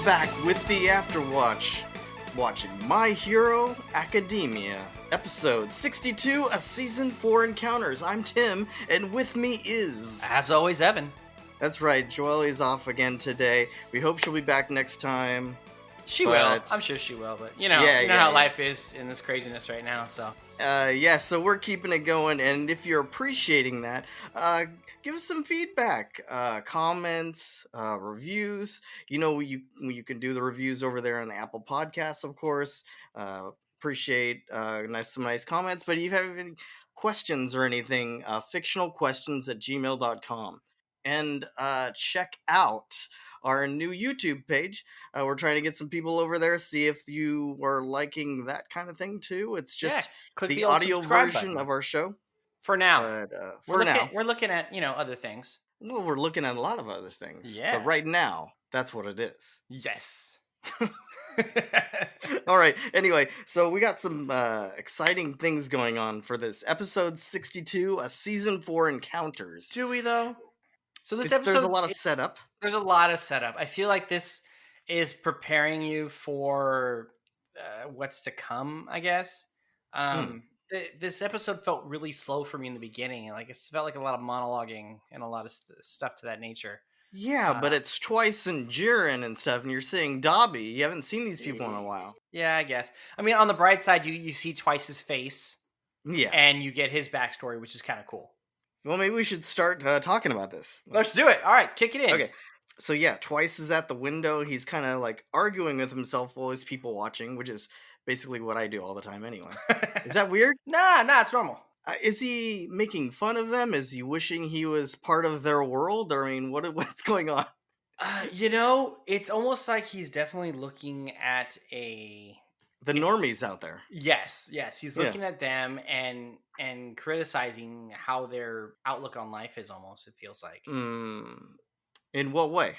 back with the Afterwatch, watching My Hero Academia, episode 62, a season 4 encounters. I'm Tim, and with me is... As always, Evan. That's right, Joelle's off again today. We hope she'll be back next time. She will. I'm sure she will, but you know how life is in this craziness right now, so... So we're keeping it going, and if you're appreciating that, give us some feedback, comments, reviews. You know, you can do the reviews over there on the Apple Podcasts, of course. Appreciate some nice comments, but if you have any questions or anything, fictionalquestions@gmail.com. And check out our new YouTube page. We're trying to get some people over there, see if you are liking that kind of thing too. It's just click the audio version button of our show. For now. But we're looking at, other things. Well, we're looking at a lot of other things. Yeah. But right now, that's what it is. Yes. All right. Anyway, so we got some exciting things going on for this episode 62, a season 4 encounters. Do we though? So this episode, there's a lot of setup. There's a lot of setup. I feel like this is preparing you for what's to come, I guess. This episode felt really slow for me in the beginning. Like it felt like a lot of monologuing and a lot of stuff to that nature. Yeah, but it's Twice and Jiren and stuff, and you're seeing Dobby. You haven't seen these people in a while. Yeah, I guess. I mean, on the bright side, you see Twice's face. Yeah. And you get his backstory, which is kind of cool. Well, maybe we should start talking about this. Let's do it. All right, kick it in. Okay. So yeah, Twice is at the window. He's kind of like arguing with himself while there's people watching, which is basically what I do all the time anyway. Is that weird? Nah, it's normal. Is he making fun of them? Is he wishing he was part of their world? Or, I mean, what's going on? It's almost like he's definitely looking at the normies out there. Yes. He's looking at them and criticizing how their outlook on life is almost, it feels like. In what way?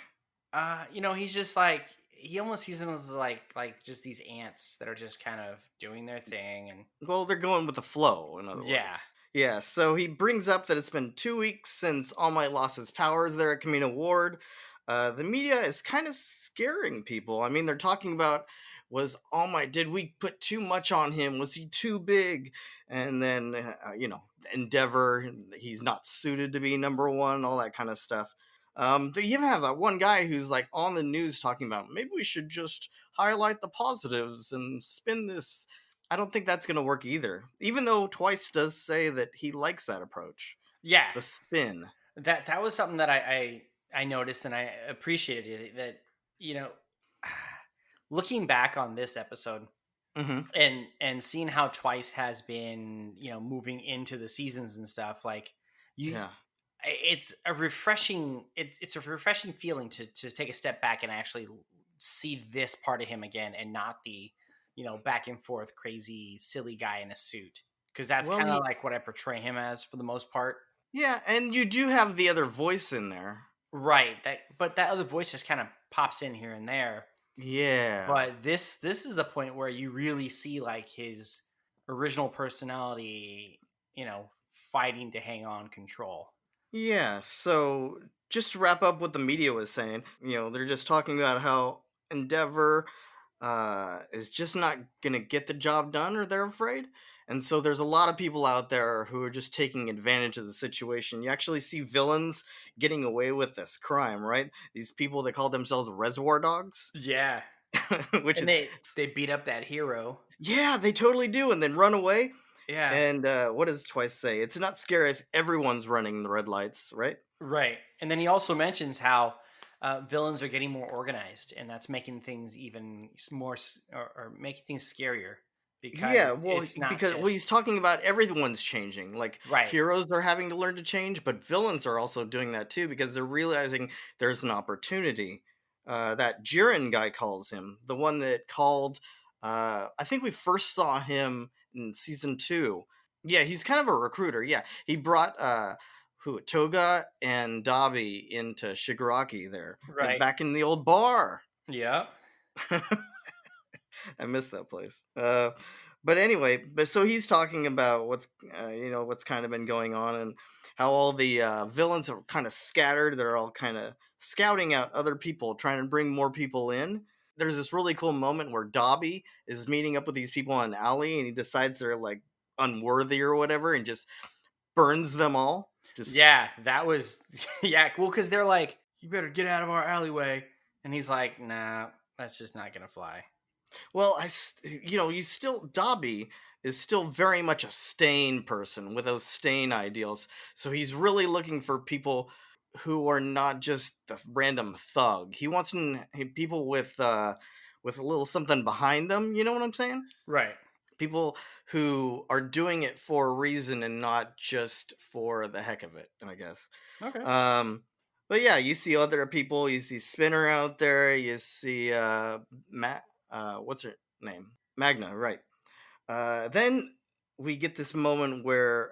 He's just like, he almost sees them as like just these ants that are just kind of doing their thing. And well, they're going with the flow, in other words. Yeah, so he brings up that it's been 2 weeks since All Might lost his powers there at Camino Ward. The media is kind of scaring people. I mean, they're talking about, was All Might, did we put too much on him? Was he too big? And then, Endeavor, he's not suited to be number one, all that kind of stuff. You even have that one guy who's like on the news talking about, maybe we should just highlight the positives and spin this. I don't think that's going to work either. Even though Twice does say that he likes that approach. Yeah. The spin. That was something that I noticed and I appreciated that, looking back on this episode and seeing how Twice has been, moving into the seasons and stuff, like it's a refreshing feeling to take a step back and actually see this part of him again and not the, back and forth crazy silly guy in a suit, because that's kind of like what I portray him as for the most part. Yeah, and you do have the other voice in there. Right, but that other voice just kind of pops in here and there. Yeah. But this is the point where you really see like his original personality, fighting to hang on control. Yeah, so just to wrap up what the media was saying, they're just talking about how Endeavor is just not going to get the job done, or they're afraid. And so there's a lot of people out there who are just taking advantage of the situation. You actually see villains getting away with this crime, right? These people that call themselves Reservoir Dogs. Yeah. They beat up that hero. Yeah, they totally do, and then run away. Yeah. And what does Twice say? It's not scary if everyone's running the red lights, right? Right. And then he also mentions how villains are getting more organized, and that's making things even more, or making things scarier. Because he's talking about everyone's changing. Like, heroes are having to learn to change, but villains are also doing that too, because they're realizing there's an opportunity. That Jiren guy calls him, the one that called, I think we first saw him in season 2. Yeah, he's kind of a recruiter. Yeah, he brought Toga and Dobby into Shigaraki there, right, back in the old bar. Yeah. I miss that place. But anyway, so he's talking about what's kind of been going on, and how all the villains are kind of scattered. They're all kind of scouting out other people, trying to bring more people in. There's this really cool moment where Dobby is meeting up with these people in an alley, and he decides they're like unworthy or whatever, and just burns them all. Just Yeah, that was yeah, cool because they're like, "You better get out of our alleyway," and he's like, "Nah, that's just not gonna fly." well, you still Dobby is still very much a Stain person with those Stain ideals. So he's really looking for people who are not just the random thug. He wants people with a little something behind them. You know what I'm saying? Right. People who are doing it for a reason and not just for the heck of it, I guess. Okay. Um, but yeah, you see other people. You see Spinner out there. You see what's her name? Magna, right? Then we get this moment where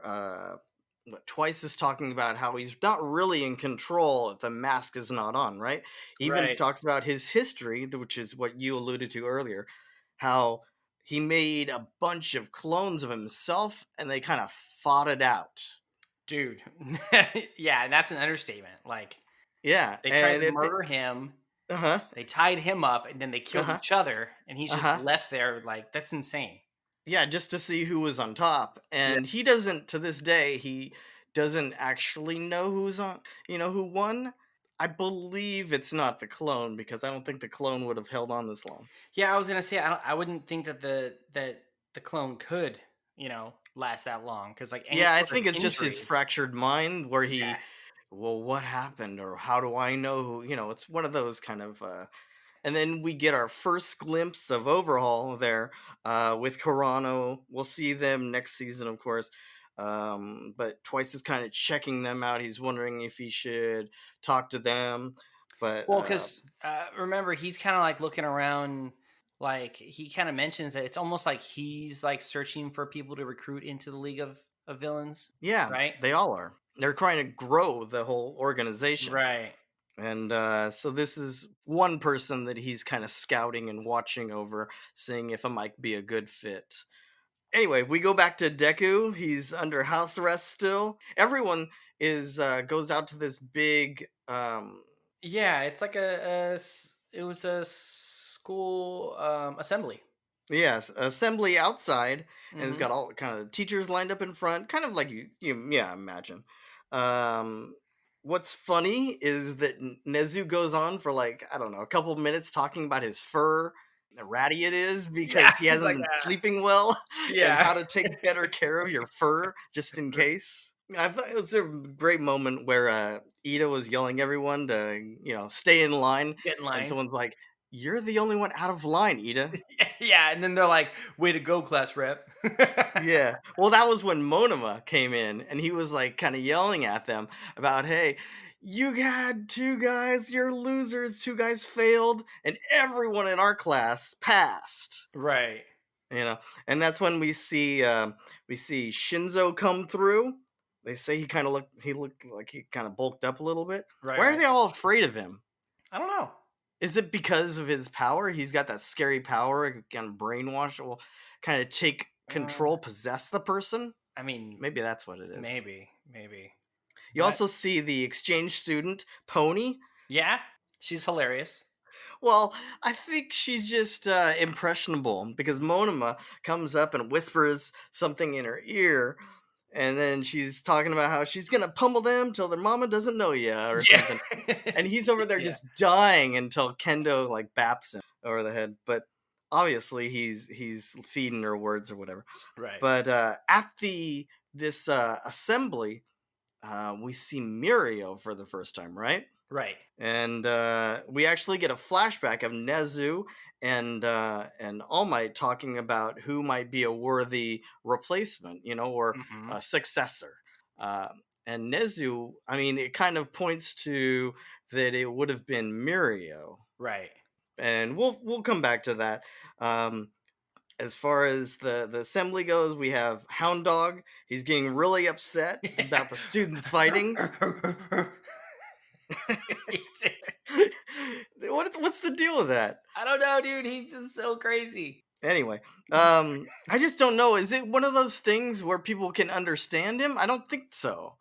Twice is talking about how he's not really in control if the mask is not on, right? Even Right. talks about his history, which is what you alluded to earlier, how he made a bunch of clones of himself and they kind of fought it out. Dude. Yeah, and that's an understatement. Like, Yeah, they tried and to it, murder him, uh huh, they tied him up, and then they uh killed huh, each other, and he's uh just huh. left there like, that's insane. Yeah, just to see who was on top. Yeah. And he doesn't, to this day, he doesn't actually know who's on, who won. I believe it's not the clone because I don't think the clone would have held on this long. Yeah, I was gonna say I wouldn't think that the clone could, last that long because like any Yeah, I sort of think it's just his injury. fractured mind where Yeah. well, what happened or how do I know who, it's one of those kind of and then we get our first glimpse of Overhaul there with Corano. We'll see them next season, of course. But Twice is kind of checking them out. He's wondering if he should talk to them. But Well, because remember, he's kind of like looking around. Like he kind of mentions that it's almost like he's like searching for people to recruit into the League of Villains, yeah, right? they all are. They're trying to grow the whole organization. Right. And so this is one person that he's kind of scouting and watching over, seeing if it might be a good fit. Anyway, we go back to Deku. He's under house arrest still. Everyone is goes out to this big Yeah, it's like it was a school assembly. yes, assembly outside, and it's Hmm. got all kind of teachers lined up in front, kind of like you yeah, imagine. Um what's funny is that Nezu goes on for like, I don't know, a couple of minutes talking about his fur, how ratty it is Yeah, because he he's hasn't like, been sleeping well, and yeah, how to take better care of your fur just in case. I thought it was a great moment where Ida was yelling everyone to, stay in line, get in and line. someone's like, "You're the only one out of line, Ida." Yeah, and then they're like, "Way to go, class rep." Yeah. Well, that was when Monoma came in and he was like kind of yelling at them about, hey, you had two guys, you're losers, two guys failed, and everyone in our class passed. Right, You know, and that's when we see Shinzo come through. They say he looked like he kind of bulked up a little bit. right, Why are right. they all afraid of him? I don't know. Is it because of his power? He's got that scary power, kind of brainwash, will kind of take Uh, control, possess the person. I mean, Maybe that's what it is. maybe, You but also see the exchange student, Pony. yeah, she's hilarious. Well, I think she's just impressionable because Monoma comes up and whispers something in her ear, and then she's talking about how she's gonna pummel them till their mama doesn't know ya or Yeah, something. And he's over there yeah, just dying until Kendo like baps him over the head. But obviously he's feeding her words or whatever. right, But at the this assembly, we see Mirio for the first time, right? right. And we actually get a flashback of Nezu and All Might talking about who might be a worthy replacement, or Hmm. a successor. Uh, and Nezu, I mean, it kind of points to that it would have been Mirio, Right. and we'll come back to that. Um, as far as the assembly goes, we have Hound Dog. He's getting really upset about the students fighting. What's the deal with that? I don't know, dude. He's just so crazy. Anyway, I just don't know. Is it one of those things where people can understand him? I don't think so.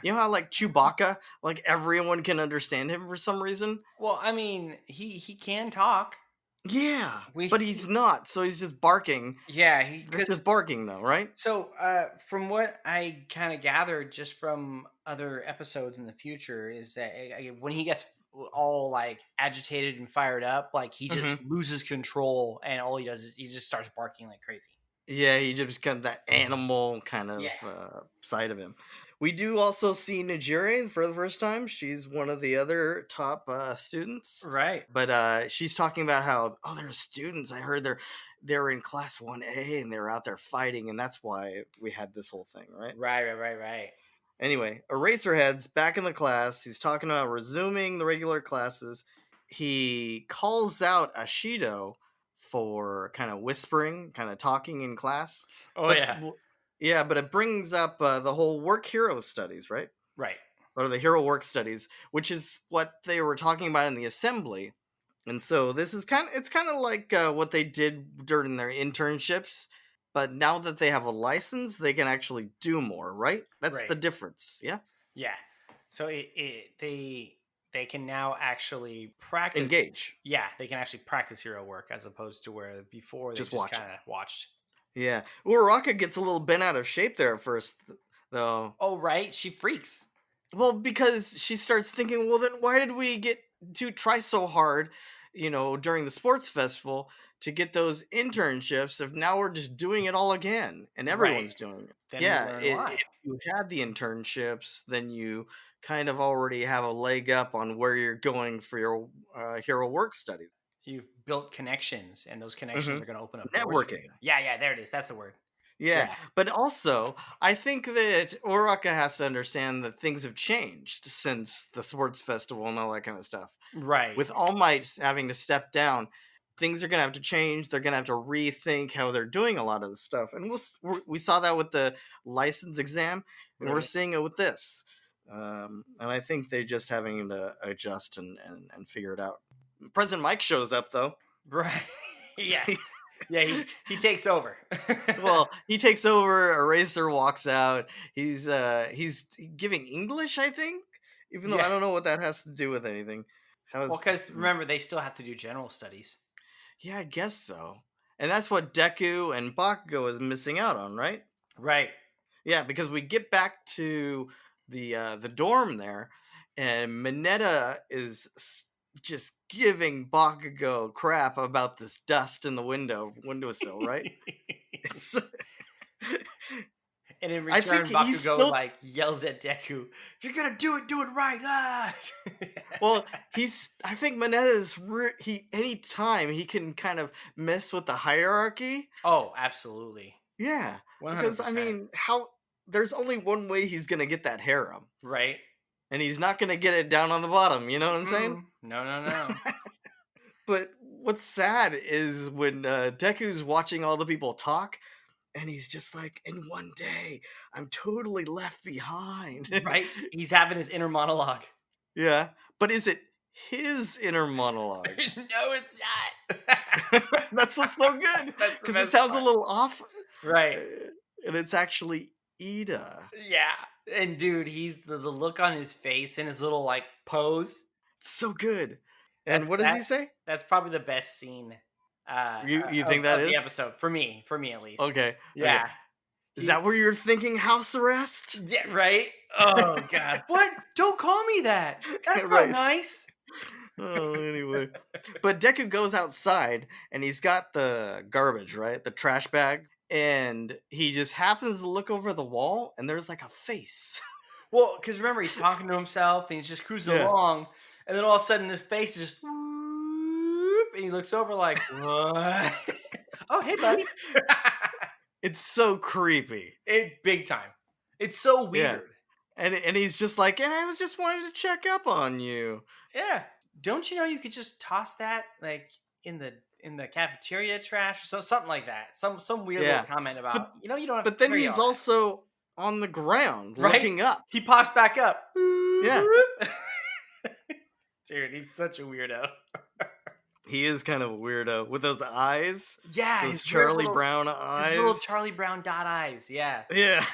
You know how like Chewbacca, like everyone can understand him for some reason? Well, I mean, he can talk. Yeah, We but he's see not, so he's just barking. Yeah, he That's because just barking though, right? so, from what I kinda gathered just from other episodes in the future is that, when he gets all, like, agitated and fired up, like, he just Mhm. loses control, and all he does is he just starts barking like crazy. Yeah, he just got that animal kind Yeah. of side of him. We do also see Najiri for the first time. She's one of the other top students, Right. but she's talking about how there's students. I heard they're in class 1A and they're out there fighting, and that's why we had this whole thing, right? Right. Anyway, Eraserhead's back in the class. He's talking about resuming the regular classes. He calls out Ashido for kind of whispering, kind of talking in class. Oh, But yeah. yeah, but it brings up the whole work hero studies, right? Right. Or the hero work studies, which is what they were talking about in the assembly. And so this is it's kind of like what they did during their internships, but now that they have a license, they can actually do more, right? That's Right. the difference. Yeah. Yeah. So they can now actually practice. Engage. Yeah, they can actually practice hero work as opposed to where before they Just just watch kind it. of watched. Yeah. Uraraka gets a little bent out of shape there at first, though. Oh, right. She freaks. Well, because she starts thinking, well, then why did we get to try so hard, during the sports festival to get those internships if now we're just doing it all again and Right. everyone's doing it? Then we Yeah, learn why. if you had the internships, then you kind of already have a leg up on where you're going for your hero work studies. You've built connections, and those connections Hmm. are going to open up doors for you. Networking. Yeah. There it is. That's the word. Yeah, Yeah. but also I think that Oraka has to understand that things have changed since the sports festival and all that kind of stuff. Right. With All Might having to step down, things are gonna have to change. They're gonna have to rethink how they're doing a lot of this stuff, and we saw that with the license exam, and we're Right. seeing it with this. And I think they're just having to adjust and figure it out. President Mike shows up though. Right. Yeah. Yeah. He takes over. Well, he takes over. Eraser walks out. He's giving English, I think, even though Yeah. I don't know what that has to do with anything. Well, How's because remember, they still have to do general studies. Yeah, I guess so. And that's what Deku and Bakugo is missing out on, right? Right. Yeah, because we get back to the dorm there, and Mineta is just giving Bakugo crap about this dust in the windowsill, right? It's And in I think return, he's Bakugo still like yells at Deku, "If you're gonna do it right!" Ah! well. I think Mineta is he anytime he can kind of mess with the hierarchy. Oh, absolutely, Yeah, one hundred because I percent. mean, how there's only one way he's gonna get that harem, Right? and he's not gonna get it down on the bottom. You know what I'm saying? No. But what's sad is when Deku's watching all the people talk, and he's just like, "In one day, I'm totally left behind." Right? He's having his inner monologue. Yeah, but is it his inner monologue? No, it's not. That's what's so good That's the because it best sounds a part. little off, Right? uh, and it's actually Ida. Yeah. And dude, he's the look on his face and his little like pose. It's so good. And That's what does he that. say? That's probably the best scene You think that of the is? episode for me. For me, at least. Okay, okay. Yeah. Is He that where you're thinking house arrest? Yeah, right? Oh god. What? Don't call me that. That's not Right. nice. Oh, anyway. But Deku goes outside and he's got the garbage, right? The trash bag. And he just happens to look over the wall and there's like a face. Well, because remember, he's talking to himself and he's just cruising Yeah. along, and then all of a sudden, his face just whoop, and he looks over like, "What? Oh, hey, buddy!" It's so creepy. Big time. It's so Yeah. weird. And he's just like, and I was just wanting to check up on you. Yeah. Don't you know you could just toss that like in the cafeteria trash or something like that? Some weird little Yeah. comment But about you don't have to but then carry all he's that, also on the ground right? looking up. He pops back up. Yeah. Dude, he's such a weirdo. He is kind of a weirdo with those eyes. Yeah, Those his weird Charlie Brown his little eyes. Charlie Brown dot eyes. Yeah. Yeah.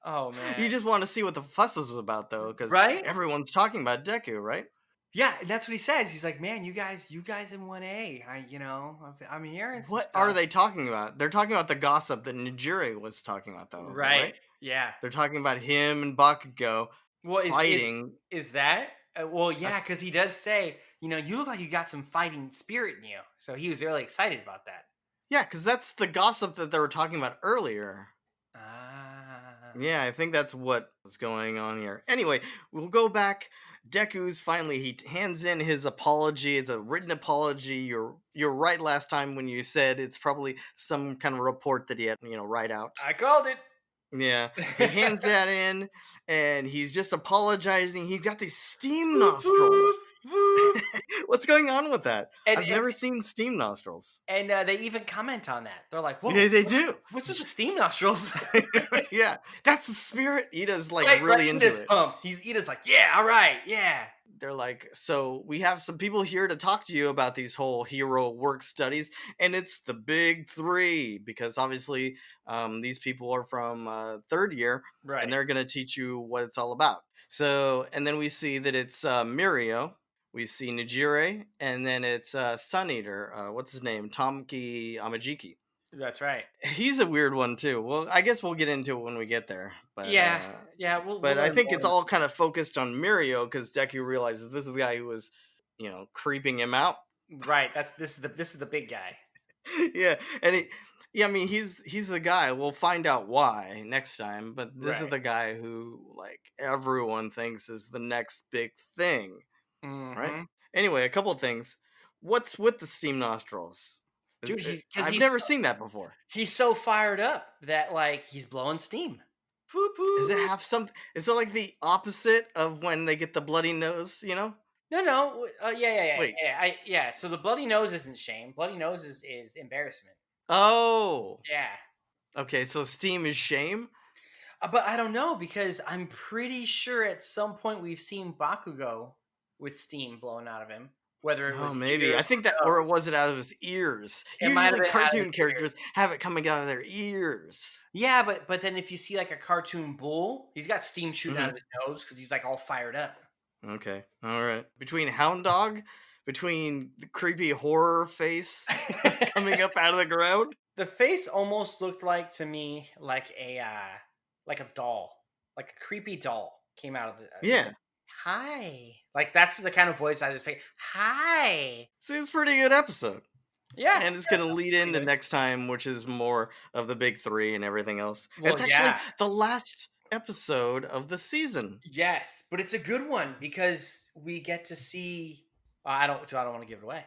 Oh man. You just want to see what the fuss is about, though, because Right? everyone's talking about Deku, right? Yeah, that's what he says. He's like, "Man, you guys in 1A. I'm hearing some What are stuff." they talking about? They're talking about the gossip that Nijire was talking about, though, Right. right? Yeah. They're talking about him and Bakugo Well, fighting. is that? Well, I, yeah, because he does say, "You look like you got some fighting spirit in you." So he was really excited about that. yeah, because that's the gossip that they were talking about earlier. Ah. Yeah, I think that's what was going on here. Anyway, we'll go back. Deku's finally hands in his apology. It's a written apology. You're right last time when you said it's probably some kind of report that he had, write out. I called it. Yeah, he hands that in and he's just apologizing. He's got these steam Boop, boop, nostrils. boop. What's going on with that? And I've never seen steam nostrils. they even comment on that. They're like, "Whoa, Yeah, they do. what's with the steam nostrils?" Yeah, that's the spirit. Ida's like Right, right. really Ida's into it. pumped. Ida's like, "Yeah, all right, yeah." They're like, so we have some people here to talk to you about these whole hero work studies, and it's the big three because obviously these people are from third year, and Right. they're going to teach you what it's all about. So, and then we see that it's Mirio, we see Nijire, and then it's Sun Eater. What's his name? Tomki Amajiki. That's right. He's a weird one too. Well, I guess we'll get into it when we get there. Yeah, yeah. We'll But I learn think more. it's all kind of focused on Mirio because Deku realizes this is the guy who was, creeping him out. Right. This is the big guy. Yeah, and yeah, I mean he's the guy. We'll find out why next time. But this is Right. the guy who like everyone thinks is the next big thing, right? Mm-hmm. Anyway, a couple of things. What's with the steam nostrils? Dude, he's because I've never seen that before. he's so fired up that like he's blowing steam. Poo Does it poo. have some? Is it like the opposite of when they get the bloody nose? No, no. Wait. Yeah. So the bloody nose isn't shame. Bloody nose is embarrassment. Oh. Yeah. Okay, so steam is shame? But I don't know because I'm pretty sure at some point we've seen Bakugo with steam blowing out of him, whether it Oh, was maybe. ears I think that, or or nose. was it out of his ears? It might have Usually been out of his cartoon ears. characters have it coming out of their ears. Yeah, but then if you see like a cartoon bull, he's got steam shooting out of Mhm. his nose because he's like all fired up. Okay. All right. Between Hound Dog, between the creepy horror face coming up out of the ground. The face almost looked like to me like a doll, like a creepy doll came out of the. He's like, Yeah. "Hi," like that's the kind of voice I just pick. Hi. See, it's a pretty good episode. Yeah, And it's going to that's lead pretty into good. next time, which is more of the big three and everything else. Well, It's actually yeah, the last episode of the season. yes, but it's a good one because we get to see. I don't want to give it away.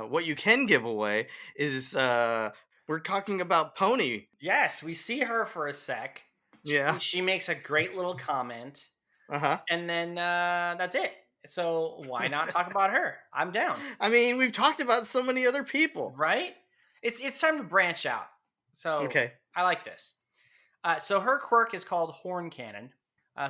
What you can give away is we're talking about Pony. Yes, we see her for a sec. Yeah. She makes a great little comment, Uh and then that's it. So why not talk about her? I'm down. I mean, we've talked about so many other people. Right? It's time to branch out. So Okay. I like this. So her quirk is called Horn Cannon.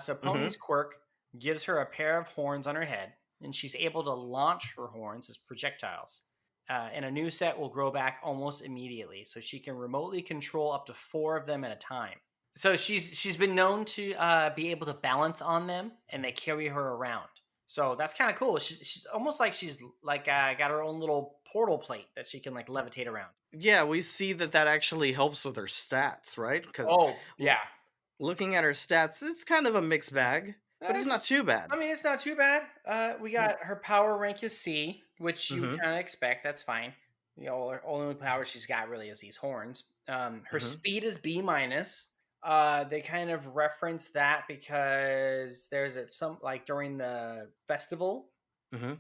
So Mm-hmm. Pony's quirk gives her a pair of horns on her head, and she's able to launch her horns as projectiles. And a new set will grow back almost immediately, so she can remotely control up to 4 of them at a time. So she's been known to be able to balance on them, and they carry her around. So that's kind of cool. She's almost like she's like got her own little portal plate that she can like levitate around. Yeah, we see that actually helps with her stats, right? Because Oh l- yeah, looking at her stats, it's kind of a mixed bag, but it's it's, not too bad. I mean it's not too bad. We got her power rank is C, which you Mm-hmm. kind of expect. That's fine. The only power she's got really is these horns. Her Mm-hmm. speed is B minus. They kind of reference that because there's at some like during the festival, Mm-hmm.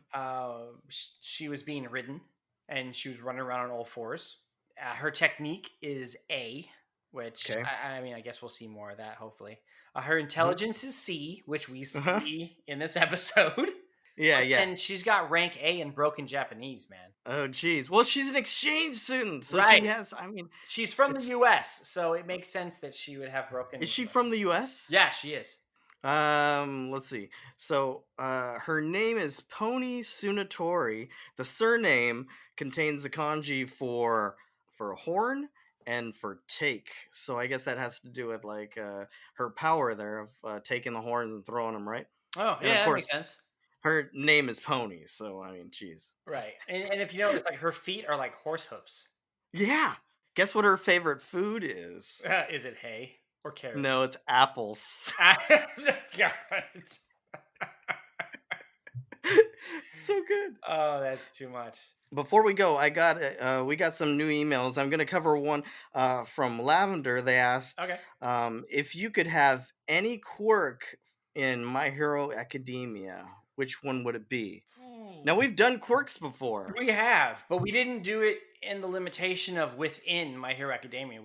she was being ridden and she was running around on all fours. Her technique is A, which Okay. I mean, I guess we'll see more of that hopefully. Her Mm-hmm. intelligence is C, which we Uh-huh. see in this episode. Yeah, But yeah. then she's got rank A in broken Japanese, man. Oh, geez. Well, she's an exchange student, so Right. she has. I mean, She's from the it's. US, so it makes sense that she would have Is broken. she from the U.S.? Yeah, she is. Let's see. So, her name is Pony Sunatori. The surname contains the kanji for horn and for take. So I guess that has to do with like her power there of taking the horns and throwing them, right? Oh, And of yeah, that course, makes sense. her name is Pony, so I mean, jeez. Right, and if you notice, like, her feet are like horse hoofs. Yeah. Guess what her favorite food is? Is it hay or carrots? No, it's apples. God. So good. Oh, that's too much. Before we go, we got some new emails. I'm gonna cover one from Lavender. They asked Okay. if you could have any quirk in My Hero Academia, which one would it be? Now Hmm. we've done quirks before. We have, but we didn't do it in the limitation of within My Hero Academia.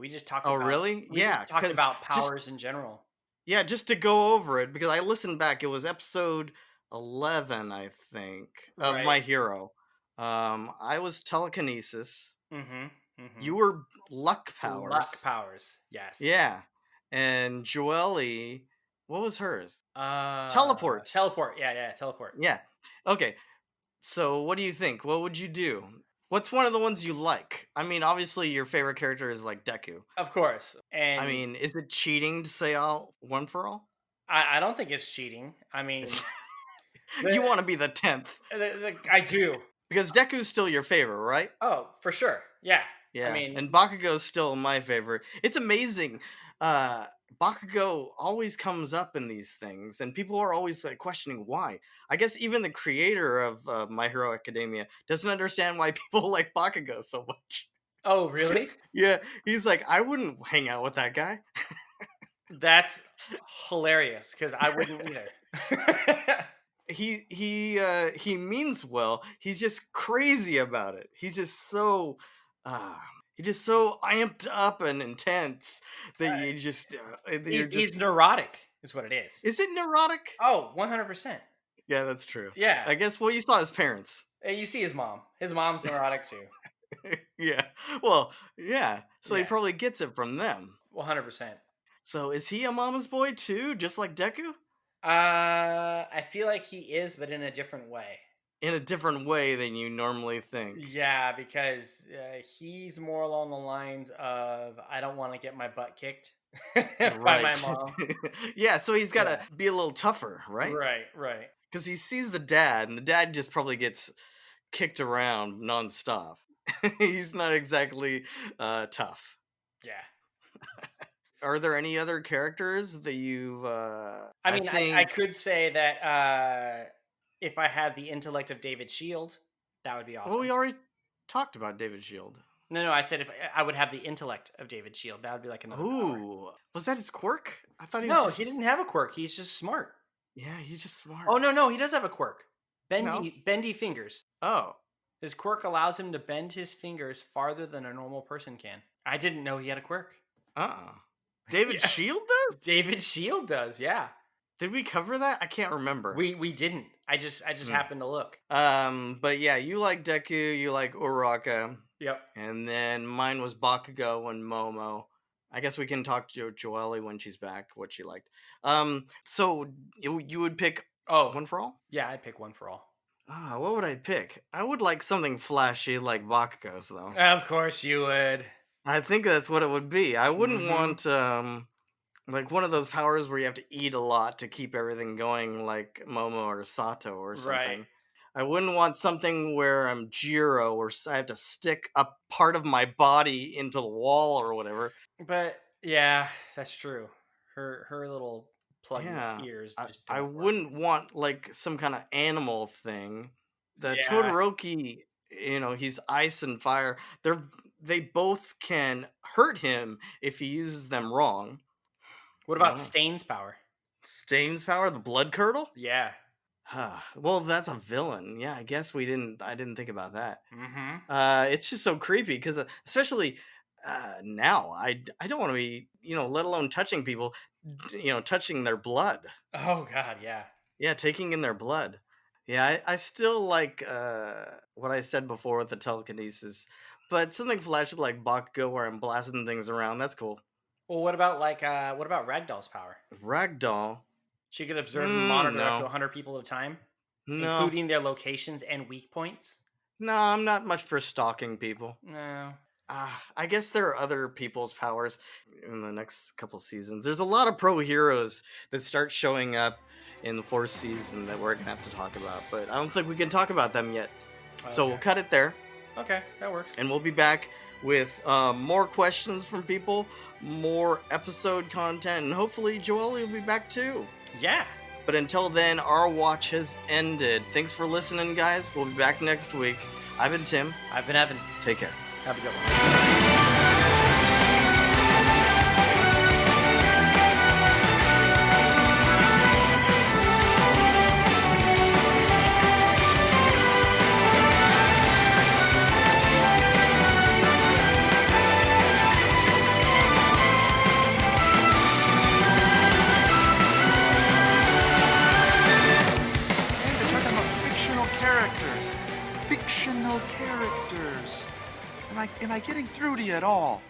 Oh, really? We just Yeah, talked because about just powers in general. yeah, just to go over it because I listened back. It was episode 11, I think, of Right. My Hero. I was telekinesis. Mhm. Mhm. You were luck Luck powers. powers. Yes. Yeah. And Joelle, what was hers? Teleport. Teleport. Yeah, yeah, teleport. Yeah. Okay. So what do you think? What would you do? What's one of the ones you like? I mean, obviously your favorite character is like Deku. Of course. I And mean, is it cheating to say all one for all? I don't think it's cheating. I mean, the, You want to be the 10th I do. because Deku's still your favorite, right? Oh, for sure. Yeah. I Yeah, mean, and Bakugo's still my favorite. It's amazing. Uh Bakugo always comes up in these things, and people are always like questioning why. I guess even the creator of My Hero Academia doesn't understand why people like Bakugo so much. oh, really? Yeah, he's like, I wouldn't hang out with that guy. That's hilarious because I wouldn't either. He means well. He's just crazy about it. Uh he's just so amped up and intense that you're He's just neurotic, is what it is. is it neurotic? Oh, 100%. Yeah, that's true. Yeah. I guess well you saw his parents. And you see his mom. His mom's neurotic too. Yeah. Well, yeah. So he Yeah, probably gets it from them. 100%. So is he a mama's boy too, just like Deku? I feel like he is, but in a different way. In a different way than you normally think. Yeah, because he's more along the lines of I don't want to get my butt kicked by my Right. mom. Yeah, so he's got to Yeah. be a little tougher, right? Right, right. Because he sees the dad, and the dad just probably gets kicked around nonstop. He's not exactly tough. Yeah. Are there any other characters that I I mean, I think, could say that if I had the intellect of David Shield, that would be well, we awesome. already talked about David Shield. No, no, I said if I would have the intellect of David Shield, that would be like another power. Ooh, was that his quirk? I thought he was No, he just, didn't have a quirk. He's just smart. yeah, he's just Oh no, smart. no, he does have a quirk. No? Bendy fingers. Oh, His quirk allows him to bend his fingers farther than a normal person can. I didn't know he had a quirk. uh-uh. David Yeah, Shield does? David Shield does. Yeah, Did we cover that? I can't remember. we didn't. I just Hmm. happened to look. But yeah, you like Deku, you like Uraka, Yep. and then mine was Bakugo and Momo. I guess we can talk to Joelle when she's back, what she liked. So you would pick Oh, one for all? yeah. I'd pick one for all. Ah, what would I pick? I would like something flashy like Bakugo's though. Of course you would. I think that's what it would be. I wouldn't Mm-hmm. want like one of those powers where you have to eat a lot to keep everything going, like Momo or Sato or Right. something. I wouldn't want something where I'm Jiro or I have to stick a part of my body into the wall or whatever. But yeah, that's true. Her little plug Yeah, ears I, just I don't work. wouldn't want like some kind of animal thing. The Yeah. Todoroki, he's ice and fire. They both can hurt him if he uses them wrong. What I don't about know. Stain's power? Stain's power, the blood curdle? Yeah. Well, that's a villain. Yeah, I guess I didn't think about that. Mm-hmm. It's just so creepy because especially now, I don't want to be, let alone touching people, touching their blood. Oh God, yeah. Yeah, taking in their blood. Yeah, I still like what I said before with the telekinesis, but something flashy like Bakugo where I'm blasting things around. That's cool. Well, what about Ragdoll's power? Ragdoll. She could observe and monitor up to No, 100 people at a time, no, including their locations and weak points. no. I'm not much for stalking people. No. I guess there are other people's powers in the next couple seasons. There's a lot of pro heroes that start showing up in the fourth season that we're gonna have to talk about, but I don't think we can talk about them yet. So we'll cut it there. Okay, that works. And we'll be back with more questions from people, more episode content, and hopefully Joelle will be back too. Yeah. But until then, our watch has ended. Thanks for listening, guys. We'll be back next week. I've been Tim. I've been Evan. Take care. Have a good one. Fictional characters. Am I getting through to you at all?